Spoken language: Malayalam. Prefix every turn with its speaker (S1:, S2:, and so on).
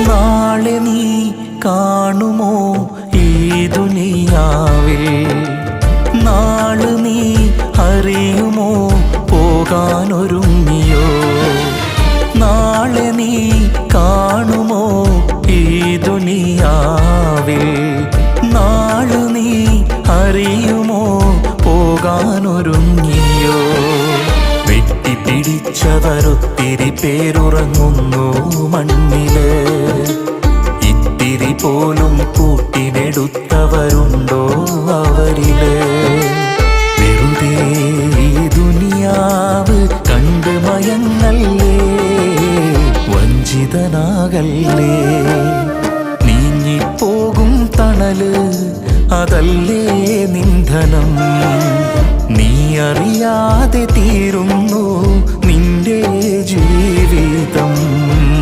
S1: നാളെ നീ കാണുമോ ഈ ദുനിയാവിൽ? നാളെ നീ അറിയുമോ പോകാനൊരുങ്ങിയോ? നാളെ നീ കാണുമോ ഈ ദുനിയാവിൽ? നാളെ നീ അറിയുമോ പോകാനൊരുങ്ങിയോ? വെട്ടിപ്പിടിച്ചവരൊത്തിരി പേരുറങ്ങുന്നു മണ്ണില്, ഇത്തിരി പോലും കൂട്ടിനെടുത്തവരുണ്ടോ അവരില്? വെറുതെ ഈ ദുനിയാവ് കണ്ട് മയങ്ങല്ലേ, വഞ്ചിതനാകല്ലേ. നീങ്ങിപ്പോകും തണല് അതല്ലേ നിന്ധനം, നീ അറിയാതെ തീരുന്നു നിന്റെ ജീവിതം.